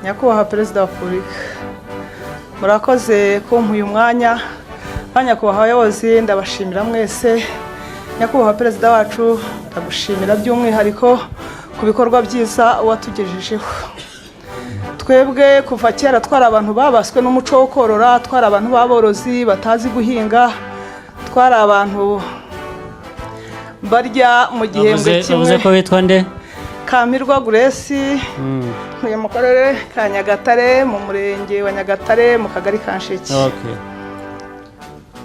Nyakubahwa Perezida wa Repubulika, murakoze kumpa uyu mwanya. Nyakubahwa abayobozi ndabashimira mwese. Nyakubahwa Perezida wacu ndagushimira by'umwihariko ku bikorwa byiza watugejejeho. Twebwe kuva kera twari abantu babaswe n'umuco wo korora, twari abantu b'aborozi batazi guhinga, twari abantu barya mu gihembwe kimwe. Uvuze ko witwa nde? Kamirwa Grace, ntuye mu karere ka Nyagatare, mu murenge wa Nyagatare, mu kagari ka Nsheke. Okay.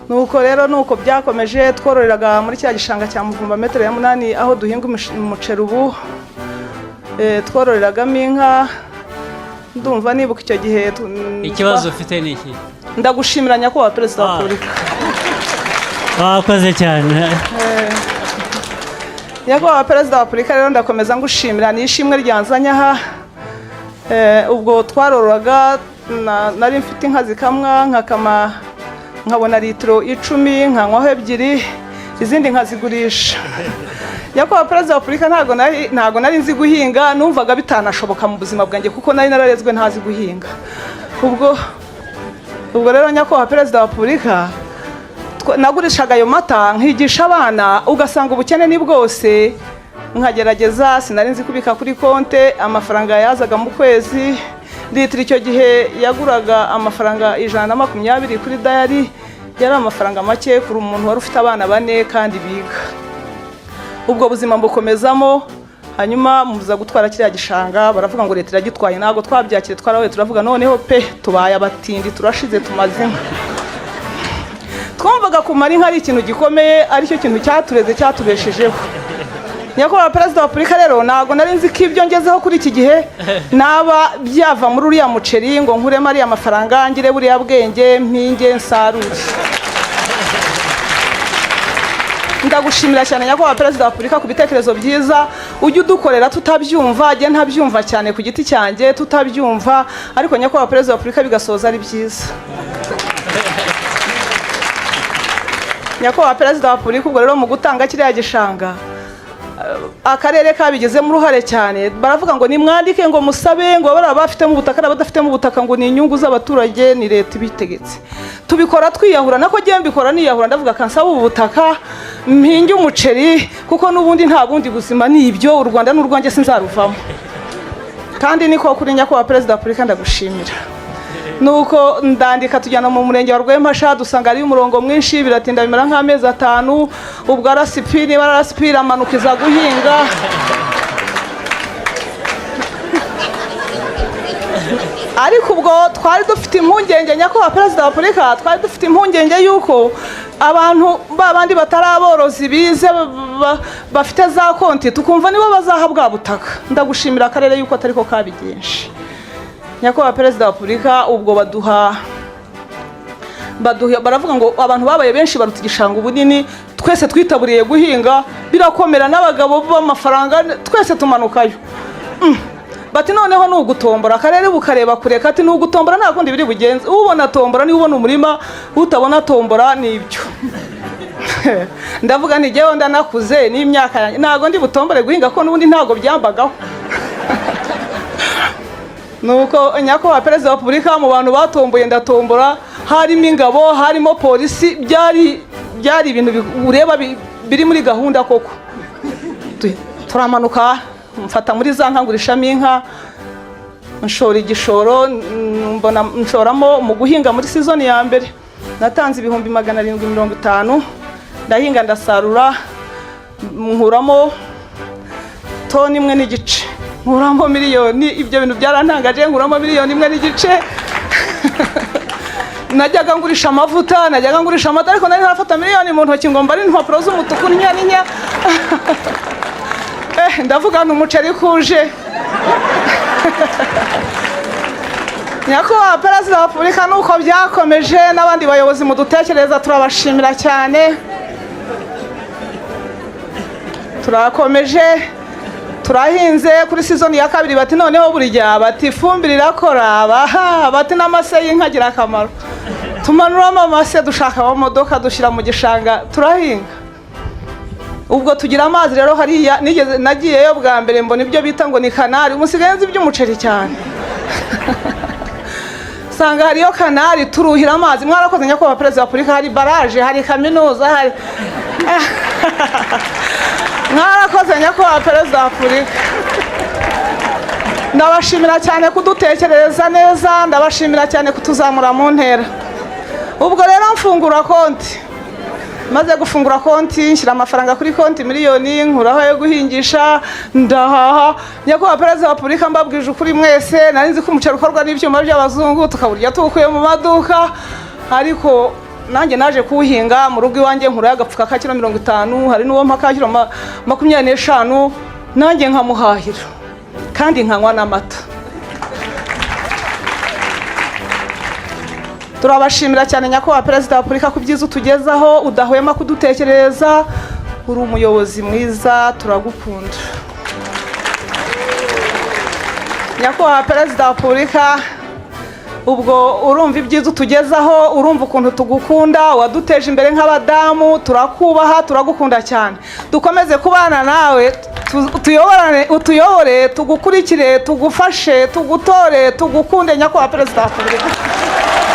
Nuko rero nuko byakomeje, twororeraga muri cya gishanga cya Muvumba metero ya 8 aho duhinga umuceri ubu. Twororeragamo inka. Ndumva nibuka icyo gihe. Ikibazo ufite ni iki? Ndagushimira Nyakubahwa Perezida wa Repubulika. Wakoze cyane. Nyakubahwa Perezida wa Repubulika rero ndakomeza ngushimira, ni ishimwe ryanzanye aha. Ubwo twarororaga nari mfite inka zikamwa, nkabona litiro 10, nkanywaho 2, izindi nkazigurisha. Nyakubahwa Perezida wa Repubulika ntago nari nzi guhinga, numvaga bitanashoboka mu buzima bwanjye kuko nari nararezwe ntazi guhinga. Ubwo rero Nyakubahwa Perezida wa Repubulika nagurishaga ayo mata nkigisha abana, ugasanga ubukene ni bwose, nkagerageza. Sinari nzi kubika kuri konte, amafaranga yazaga mu kwezi. Litiro icyo gihe yaguraga amafaranga 120 kuri dayari, yari amafaranga make kuri umuntu wari ufite abana 4 kandi biga. Ubwo buzima mbukomezamo, hanyuma muza gutwara kiriya gishanga, baravuga ngo leta iragitwaye. Ntago twabyakire, twarawe turavuga noneho pe tubaye abatindi, turashize tumaze inka. Twumvaga kumara inka ari ikintu gikomeye, ari cyo kintu cyatureze cyatubeshejeho. Nyakubahwa Perezida wa Repubulika rero ntago nari nzi ko ibyo ngezeho kuri iki gihe naba byava muri uriya muceri ngo nkuremo ariya mafaranga, ngire buriya bwenge, mpinge nsarure. Ndagushimira cyane Nyakubahwa Perezida wa Repubulika ku bitekerezo byiza ujye udukorera tutabyumva, ajye ntabyumva cyane ku giti cyanjye tutabyumva, ariko Nyakubahwa Perezida wa Repubulika bigasoza ari byiza. Nyakubahwa Perezida wa Repubulika, ubwo rero mu gutanga kiriya gishanga akarere kabigezemo uruhare cyane. Baravuga ngo nimwandike ngo musabe ngo bari abafitemo ubutaka n'abadafitemo ubutaka ngo ni inyungu z'abaturage, ni leta ibitegetse. Tubikora twiyahura, nako giye mbikora niyahura, ndavuga kansaba ubu butaka mpinge umuceri kuko n'ubundi nta bundi buzima ni ibyo, u Rwanda n'urwanjye sinzaruvamo. Kandi niko kuri Nyakubahwa Perezida wa Repubulika ndagushimira. Nuko ndandika tujyana mu murenge wa Rwempasha, dusanga ari umurongo mwinshi, biratinda bimara nk'amezi 5. Ubwo arasipira amanukiza guhinga. Ariko ubwo twari dufite impungenge Nyakubahwa Perezida wa Repubulika, twari dufite impungenge yuko abantu babandi bataraborozi bize bafite za konti, tukumva nibo bazahabwa butaka. Ndagushimira akarere yuko atariko kabigenje. Nyakubahwa Perezida wa Repubulika, ubwo baravuga ngo abantu babaye benshi baruta igishanga ubunini, twese twitaburiye guhinga, birakomera n'abagabo b'amafaranga twese tumanukayo. Bati noneho nugutombora, akarere bukareba kureka, ati nugutombora nta kundi biri bugenze, ubona tombora ni ubona umurima, utabona tombora nibyo. Ndavuga ni jewe ndanakuze n'imyaka yanjye, ntago ndi butombore guhinga ko n'ubundi ntago byambagaho. Nuko Nyakubahwa Perezida wa Repubulika, mu bantu batomboye ndatombora, harimo ingabo, harimo polisi, byari ibintu ureba biri muri gahunda koko. Turamanuka, mfata muri za nka ngurishamo inka, nshora igishoro, mbona nshoramo mu guhinga muri season ya mbere. Natanze 750, ndahinga ndasarura, nkuramo toni 1 n'igice. Nkuramo miliyoni, ibyo bintu byarantangaje, nkuramo miliyoni 1 n'igice. Najyaga ngurisha amavuta, najyaga ngurisha amata, ariko nari nafata miliyoni mu ntoki ngo mbari impapuro z'umutuku n'inya. Ndavuga n'umuceri kuje. Nyakubahwa Perezida wa Repubulika, nuko byakomeje, n'abandi bayobozi mu dutekereza turabashimira cyane. Turakomeje, turahinze kuri season ya 2, bati noneho burya bati ifumbire irakora, bati n'amase y'inka agira akamaro. Tumanuramo amase, dushaka amamodoka dushyira mu gishanga, turahinga. Ubwo tugira amazi rero hariya, nagiyeyo bwa mbere mbona ibyo bita ngo ni kanari, umusigaye nzi iby'umuceri cyane. usanga hariyo kanari turuhira amazi. Mwarakoze nyakubahwa perezida wa repubulika, hari baraje, hari kaminuza, hari mwarakoze nyakubahwa perezida wa repubulika. Ndabashimira cyane kudutekerereza neza, ndabashimira cyane kutuzamura mu ntera. Ubwo rero mfungura konti, maze gufungura konti nshyira amafaranga kuri konti miliyoni, nkuraho yo guhingisha, ndahaha. Nyakubahwa perezida wa repubulika, mbabwije ukuri mwese, nari nzi ko umuceri ukorwa n'ibyuma by'abazungu tukaburya tuwukuye mu maduka, ariko nanjye naje kuwuhinga mu rugo iwanjye, nkuraho agapfuka ka kilo 50, hari n'uwo mpa ka kilo 25, nanjye nkamuhahira kandi nkanywa n'amata. Turabashimira cyane nyakubahwa perezida wa repubulika ku byiza utugezaho, udahwema kudutekerereza, uri umuyobozi mwiza, turagukunda. Nyakubahwa perezida wa repubulika, ubwo urumva ibyiza utugezaho, urumva ukuntu tugukunda, waduteje imbere nk'abadamu, turakubaha, turagukunda cyane. Dukomeze kubana nawe, utuyobore, tugukurikire, tugufashe, tugutore, tugukunde nyakubahwa perezida wa repubulika.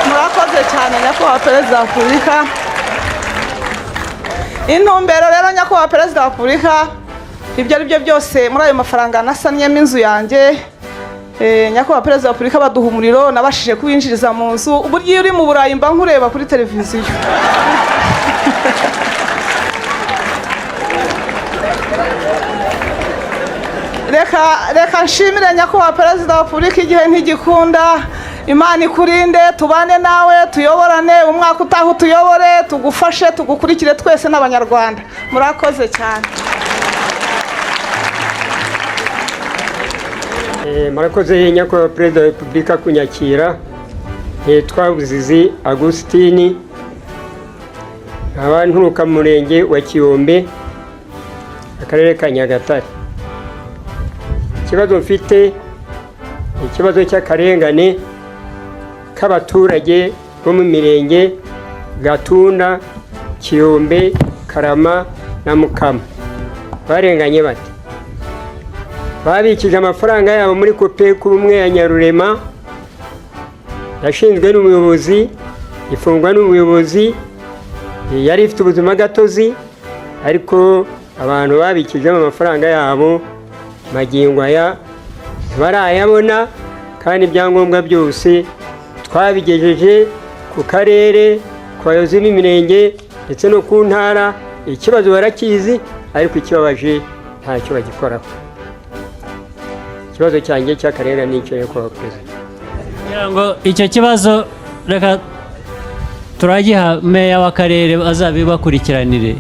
Murakoze cyane nyakubahwa perezida wa repubulika. Intumbero rero nyakubahwa perezida wa repubulika, ibyo ari byo byose muri ayo mafaranga nasanyemo inzu yanjye, nyakubahwa perezida wa repubulika baduha umuriro, nabashije kuwinjiriza mu nzu. Uburyo iyo uri mu Burayi mba nkureba kuri televiziyo. Reka nshimire nyakubahwa perezida wa repubulika, igihe ntigikunda. Imana ikurinde, tubane nawe, tuyoborane, umwaka utaha utuyobore, tugufashe, tugukurikire twese n'abanyarwanda. Murakoze cyane. Murakoze nyakubahwa perezida wa repubulika kunyakira. Nitwa Buzizi Agusitini, nkaba nturuka mu murenge wa Kiyombe, akarere ka Nyagatare. Ikibazo mfite ikibazo cy'akarengane k'abaturage bo mu mirenge Gatunda, Kiyombe, Karama na Mukama. Barenganye bati babikije amafaranga yabo muri Copeco ubumwe ya Nyarurema, yashinzwe n'umuyobozi, ifungwa n'umuyobozi, yari ifite ubuzima gatozi, ariko abantu babikije amafaranga yabo magingo aya barayabona, kandi ibyangombwa byose twabigejeje ku karere, ku bayobozi b'imirenge ndetse no ku ntara. Ikibazo barakizi, ariko ikibabaje ntacyo bagikoraho. Ikibazo cyanjye cy'akarere ni icyo nyakubahwa perezida. kugira ngo icyo kibazo reka turagiha meya w'akarere azabibakurikiranire.